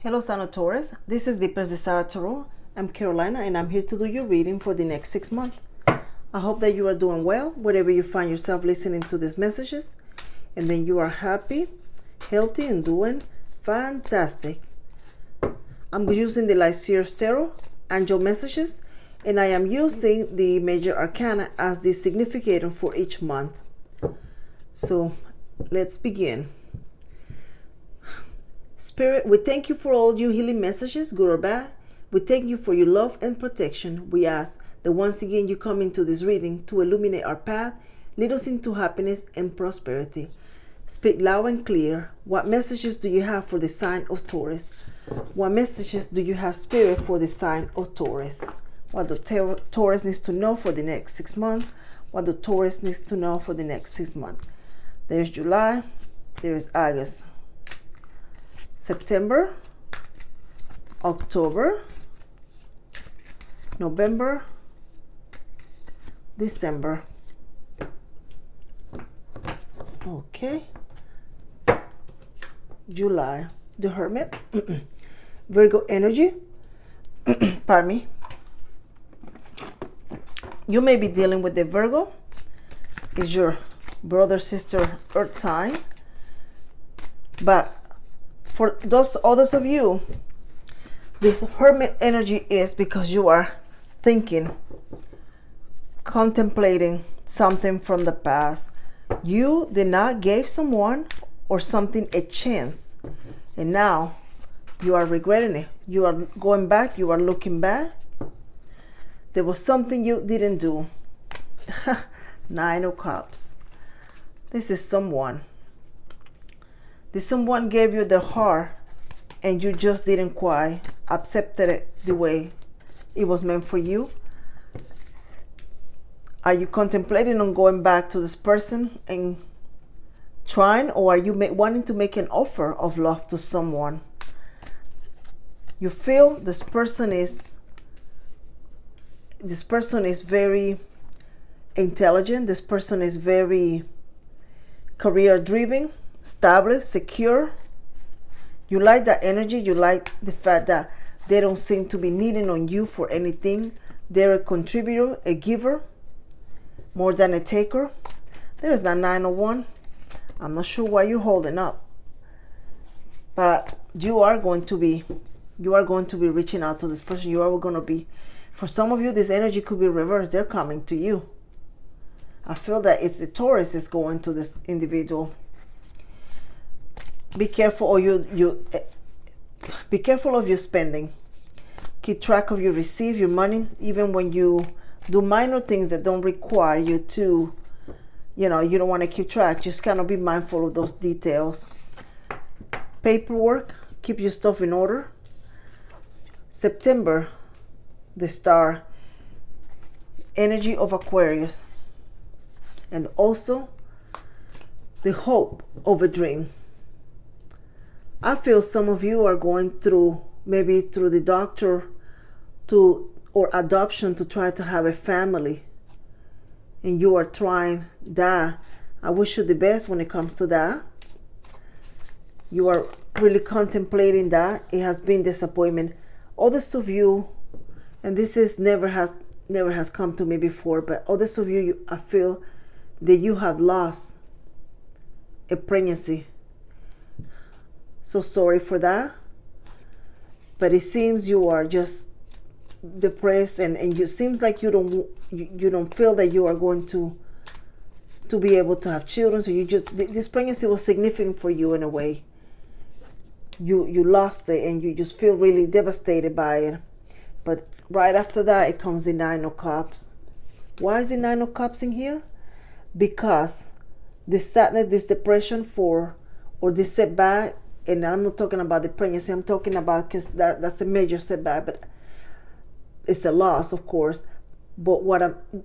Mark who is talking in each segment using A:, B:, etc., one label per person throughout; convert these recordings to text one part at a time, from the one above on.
A: Hello, Son of Taurus. This is Deeper's Desire Tarot. I'm Carolina, and I'm here to do your reading for the next 6 months. I hope that you are doing well, wherever you find yourself listening to these messages, and then you are happy, healthy, and doing fantastic. I'm using the Seer Tarot Angel Messages, and I am using the Major Arcana as the significant for each month. So, let's begin. Spirit, we thank you for all your healing messages, good or bad. We thank you for your love and protection. We ask that once again you come into this reading to illuminate our path, lead us into happiness and prosperity. Speak loud and clear. What messages do you have for the sign of Taurus? What messages do you have, Spirit, for the sign of Taurus? What do Taurus needs to know for the next 6 months? What do Taurus needs to know for the next 6 months? There's July, there is August, September, October, November, December. Okay. July, the Hermit, Virgo energy. Pardon me. You may be dealing with the Virgo. Is your brother, sister, earth sign. But for those others of you, this Hermit energy is because you are thinking, contemplating something from the past. You did not give someone or something a chance, and now you are regretting it. You are going back, you are looking back. There was something you didn't do. Nine of Cups. This is someone. This someone gave you their heart and you just didn't quite accept it the way it was meant for you. Are you contemplating on going back to this person and trying, or are you wanting to make an offer of love to someone? You feel this person is very intelligent. This person is very career driven, established, secure. You like that energy. You like the fact that they don't seem to be needing on you for anything. They're a contributor, a giver, more than a taker. There is that 9 of Wands. I'm not sure why you're holding up, but you are going to be reaching out to this person. You are going to be, for some of you, this energy could be reversed. They're coming to you. I feel that it's the Taurus is going to this individual. Be careful, or be careful of your spending. Keep track of your receive, your money, even when you do minor things that don't require you to, you don't want to keep track. Just kind of be mindful of those details. Paperwork, keep your stuff in order. September, the star, energy of Aquarius, and also the hope of a dream. I feel some of you are going through, maybe through the doctor or adoption, to try to have a family, and you are trying that. I wish you the best when it comes to that. You are really contemplating that. It has been disappointment. Others of you, and this is never has come to me before, but others of you, I feel that you have lost a pregnancy. So sorry for that, but it seems you are just depressed, and you seems like you don't feel that you are going to be able to have children. So this pregnancy was significant for you in a way. You lost it, and you just feel really devastated by it. But right after that, it comes the 9 of Cups. Why is the 9 of Cups in here? Because this sadness, this depression or this setback, and I'm not talking about the pregnancy, I'm talking about, because that's a major setback, but it's a loss, of course. But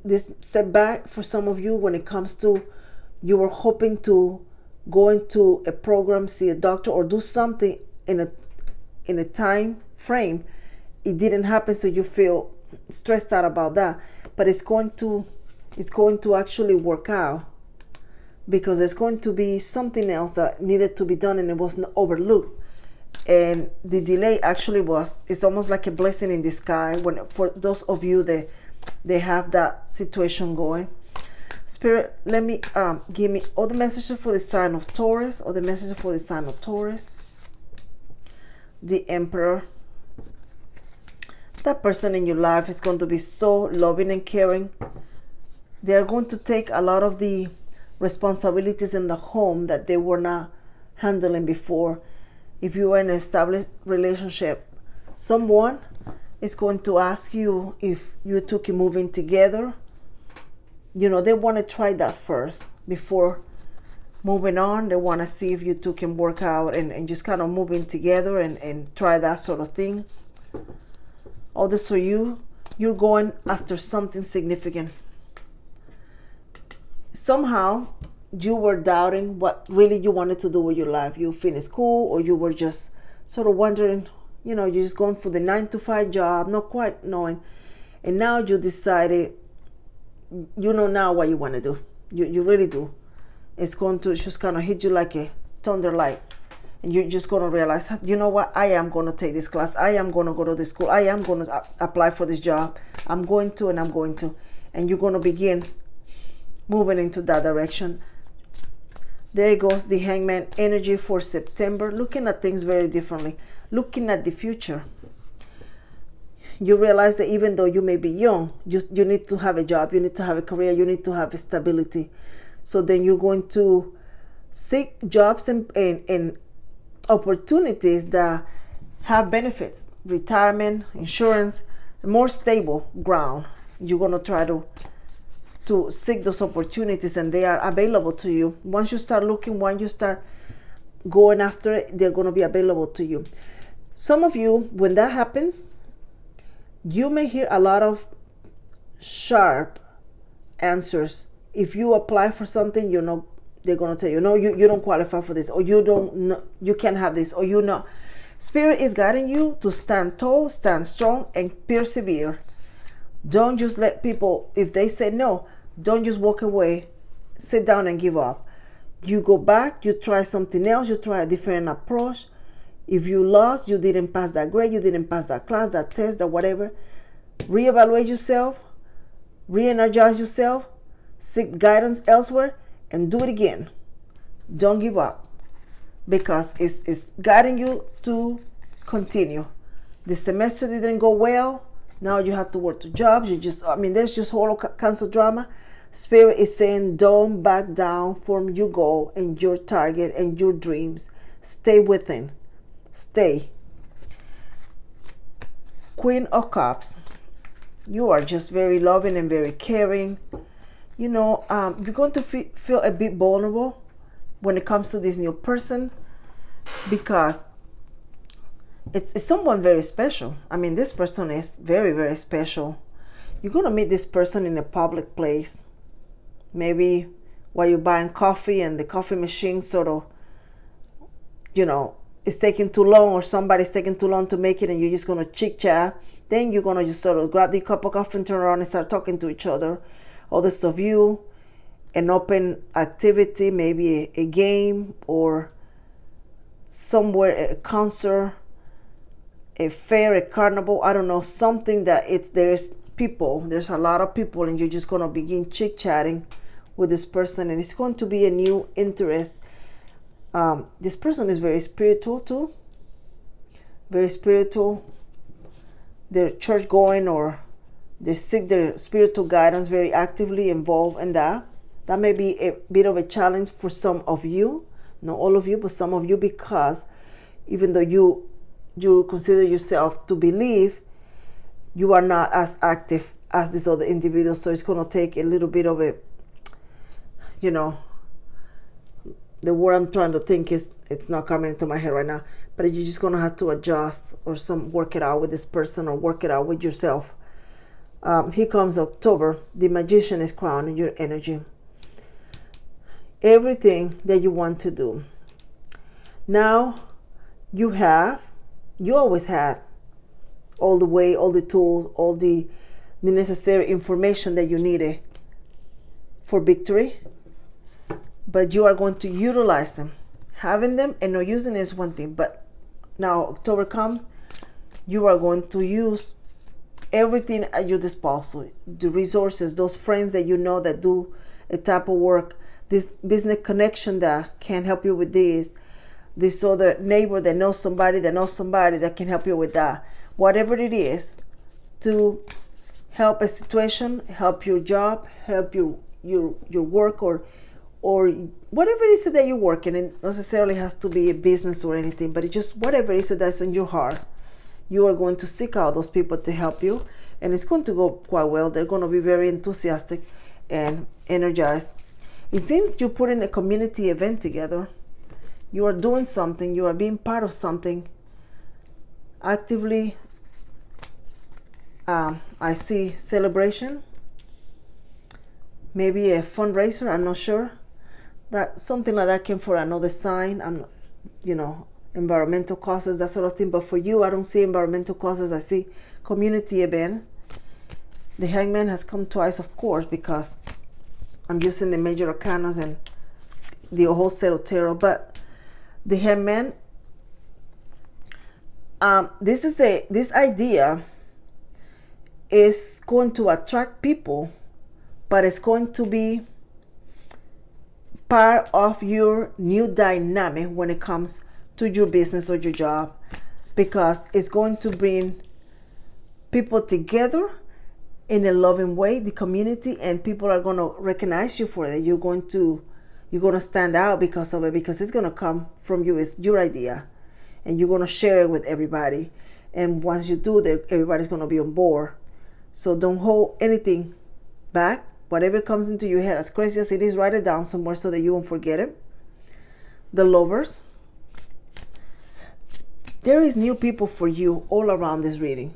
A: this setback for some of you, when it comes to, you were hoping to go into a program, see a doctor, or do something in a time frame. It didn't happen, so you feel stressed out about that. But it's going to actually work out, because there's going to be something else that needed to be done, and it was overlooked. And the delay actually it's almost like a blessing in disguise for those of you that they have that situation going. Spirit, let me give me all the messages for the sign of Taurus, or the messages for the sign of Taurus. The Emperor. That person in your life is going to be so loving and caring. They're going to take a lot of the responsibilities in the home that they were not handling before. If you were in an established relationship, someone is going to ask you if you two can move in together. You know, they want to try that first before moving on. They want to see if you two can work out and just kind of move in together and try that sort of thing. All this for you're going after something significant. Somehow you were doubting what really you wanted to do with your life. You finished school, or you were just sort of wondering, you know, you're just going for the 9-to-5 job, not quite knowing. And now you decided, you know now what you want to do. You really do. It's going to just kind of hit you like a thunder light. And you're just going to realize, you know what, I am going to take this class. I am going to go to this school. I am going to apply for this job. I'm going to. And you're going to begin moving into that direction. There goes the Hangman energy for September. Looking at things very differently. Looking at the future. You realize that even though you may be young, you need to have a job. You need to have a career. You need to have a stability. So then you're going to seek jobs and opportunities that have benefits, retirement, insurance, more stable ground. You're going to try to seek those opportunities, and they are available to you. Once you start looking, once you start going after it, they're going to be available to you. Some of you, when that happens, you may hear a lot of sharp answers. If you apply for something, you know, they're going to tell you, no, you don't qualify for this, or you don't know, you can't have this, or you know. Spirit is guiding you to stand tall, stand strong, and persevere. Don't just let people, if they say no, don't just walk away, sit down and give up. You go back, you try something else, you try a different approach. If you lost, you didn't pass that grade, you didn't pass that class, that test, that whatever, reevaluate yourself, re-energize yourself, seek guidance elsewhere, and do it again. Don't give up, because it's guiding you to continue. The semester didn't go well. Now you have to work 2 jobs. There's just all kinds of drama. Spirit is saying, don't back down from your goal and your target and your dreams. Stay within. Stay. Queen of Cups. You are just very loving and very caring. You know, you're going to feel a bit vulnerable when it comes to this new person, because it's someone very special. I mean, this person is very, very special. You're going to meet this person in a public place. Maybe while you're buying coffee and the coffee machine sort of, you know, it's taking too long, or somebody's taking too long to make it, and you're just going to chit chat. Then you're going to just sort of grab the cup of coffee and turn around and start talking to each other. Others of you, an open activity, maybe a game, or somewhere, a concert, a fair, a carnival, I don't know, something that there's a lot of people, and you're just going to begin chit-chatting with this person, and it's going to be a new interest. This person is very spiritual too, very spiritual. They're church going, or they seek their spiritual guidance, very actively involved in that. That may be a bit of a challenge for some of you, not all of you, but some of you, because even though you consider yourself to believe, you are not as active as this other individual. So it's going to take a little bit of a, you know, the word I'm trying to think it's not coming into my head right now, but you're just going to have to adjust or work it out with this person, or work it out with yourself. Here comes October. The Magician is crowning your energy. Everything that you want to do. Now you always had all the tools, all the necessary information that you needed for victory, but you are going to utilize them. Having them and not using it is one thing, but now October comes, you are going to use everything at your disposal, the resources, those friends that you know that do a type of work, this business connection that can help you with this other neighbor that knows somebody that can help you with that. Whatever it is, to help a situation, help your job, help your work, or whatever it is that you're working. It necessarily has to be a business or anything, but it just whatever it is that's in your heart, you are going to seek out those people to help you, and it's going to go quite well. They're going to be very enthusiastic and energized. It seems you're putting a community event together. You are doing something. You are being part of something actively. I see celebration, maybe a fundraiser. I'm not sure. That something like that came for another sign. I'm, environmental causes, that sort of thing. But for you, I don't see environmental causes. I see community event. The Hangman has come twice, of course, because I'm using the major arcanas and the wholesale tarot. But the Hangman, this idea is going to attract people, but it's going to be part of your new dynamic when it comes to your business or your job, because it's going to bring people together in a loving way, the community, and people are going to recognize you for it. You're going to stand out because of it, because it's going to come from you. It's your idea, and you're going to share it with everybody. And once you do that, everybody's going to be on board. So don't hold anything back. Whatever comes into your head, as crazy as it is, write it down somewhere so that you won't forget it. The Lovers. There is new people for you all around this reading.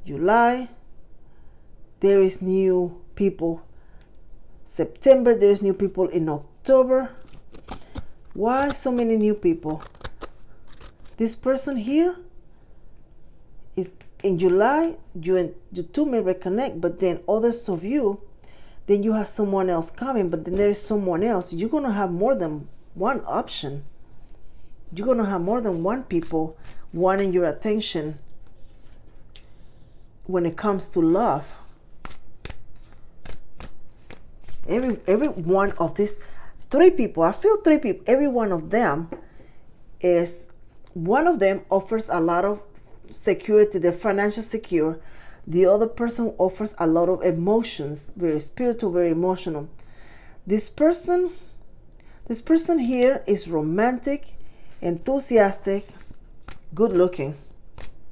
A: July, there is new people. September, there is new people in October. Why so many new people? This person here is in July. You two may reconnect, but then others of you, then you have someone else coming, but then there is someone else. You're going to have more than one option. You're going to have more than one people wanting your attention when it comes to love. Every one of these three people, I feel three people, every one of them offers a lot of security. They're financially secure. The other person offers a lot of emotions, very spiritual, very emotional. This person here is romantic, enthusiastic, good looking,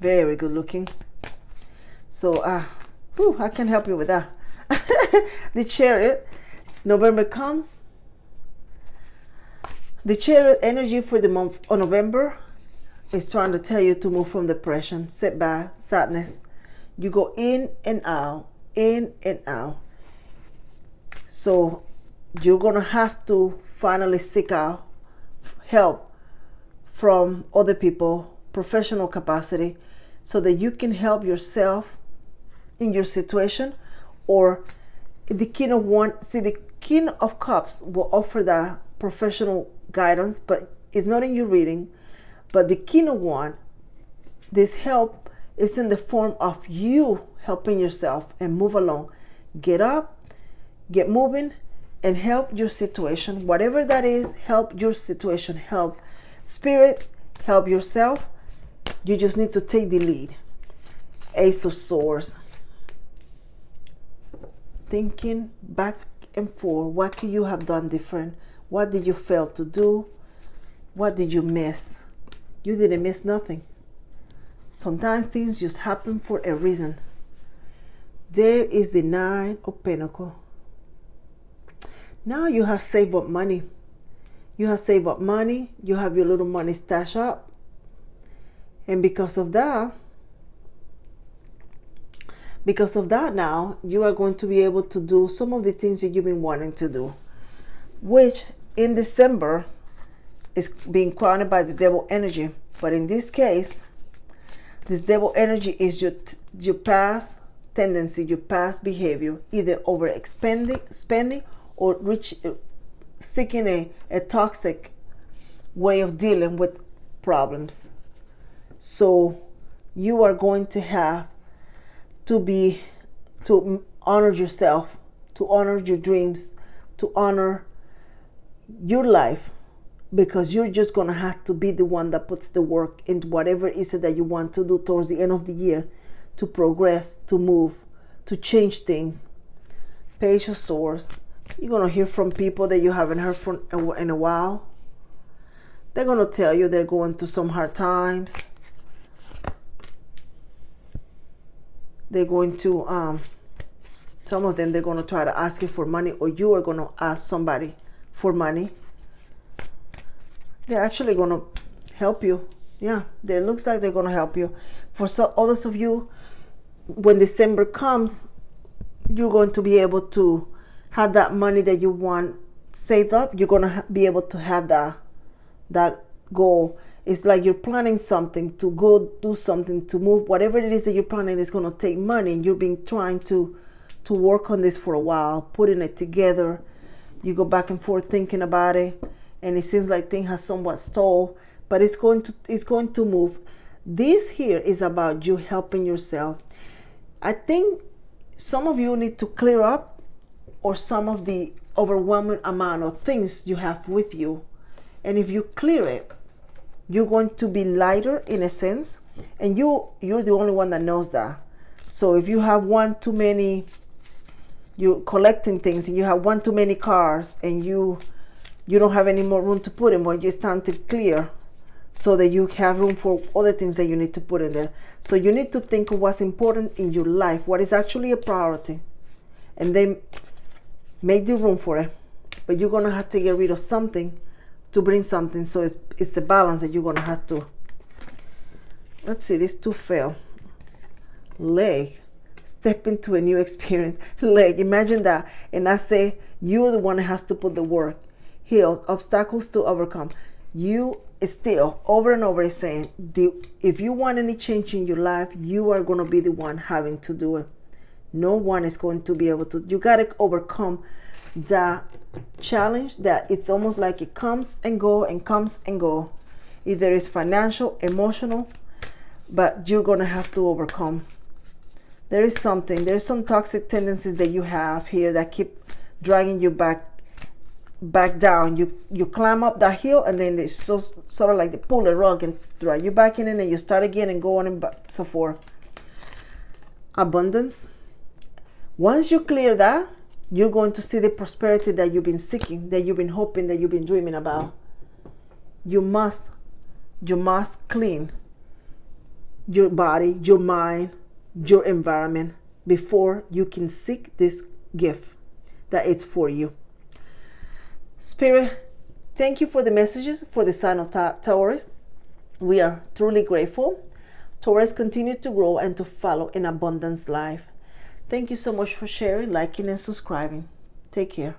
A: very good looking. So I can help you with that. The Chariot. November comes. The Chariot energy for the month of November is trying to tell you to move from depression, setback, sadness. You go in and out, in and out. So you're going to have to finally seek out help from other people, professional capacity, so that you can help yourself in your situation. Or the King of Cups will offer that professional guidance, but it's not in your reading. But the King of Wands, this help is in the form of you helping yourself and move along. Get up, get moving, and help your situation. Whatever that is, help your situation. Help spirit, help yourself. You just need to take the lead. Ace of Swords. Thinking back and forth. What could you have done different? What did you fail to do? What did you miss? You didn't miss nothing. Sometimes things just happen for a reason. There is the Nine of Pentacles. Now you have saved up money. You have saved up money. You have your little money stashed up. And because of that now, you are going to be able to do some of the things that you've been wanting to do, which in December is being crowned by the devil energy. But in this case, this devil energy is your past tendency, your past behavior, either spending or seeking a toxic way of dealing with problems. So you are going to have to honor yourself, to honor your dreams, to honor your life, because you're just going to have to be the one that puts the work into whatever it is that you want to do towards the end of the year, to progress, to move, to change things. Page of Swords. You're going to hear from people that you haven't heard from in a while. They're going to tell you they're going through some hard times. They're going to, some of them, they're going to try to ask you for money, or you are going to ask somebody for money. They're actually going to help you. Yeah, it looks like they're going to help you. For others of you, when December comes, you're going to be able to have that money that you want saved up. You're going to be able to have that goal. It's like you're planning something to go do something, to move. Whatever it is that you're planning is going to take money, and you've been trying to work on this for a while, putting it together. You go back and forth thinking about it, and it seems like things have somewhat stalled, but it's going to move. This here is about you helping yourself. I think some of you need to clear up, or some of the overwhelming amount of things you have with you. And if you clear it, you're going to be lighter in a sense, and you're the only one that knows that. So if you have one too many, you're collecting things, and you have one too many cars, and you don't have any more room to put in, but it's time to clear so that you have room for other things that you need to put in there. So you need to think of what's important in your life, what is actually a priority, and then make the room for it. But you're going to have to get rid of something to bring something. So it's a balance that you're going to have to. Let's see, this two fell. Leg. Step into a new experience. Leg. Imagine that. And I say, you're the one that has to put the work. Hills. Obstacles to overcome. You still, over and over, is saying, if you want any change in your life, you are going to be the one having to do it. No one is going to be able to. You got to overcome the challenge that it's almost like it comes and go and comes and go. Either it's financial, emotional, but you're going to have to overcome. There's some toxic tendencies that you have here that keep dragging you back down. You climb up that hill, and then it's sort of like they pull a rug and drag you back in, and then you start again and go on and so forth. Abundance. Once you clear that, you're going to see the prosperity that you've been seeking, that you've been hoping, that you've been dreaming about. You must clean your body, your mind, your environment before you can seek this gift that it's for you. Spirit, thank you for the messages for the sign of Taurus. We are truly grateful. Taurus, continue to grow and to follow an abundance life. Thank you so much for sharing, liking, and subscribing. Take care.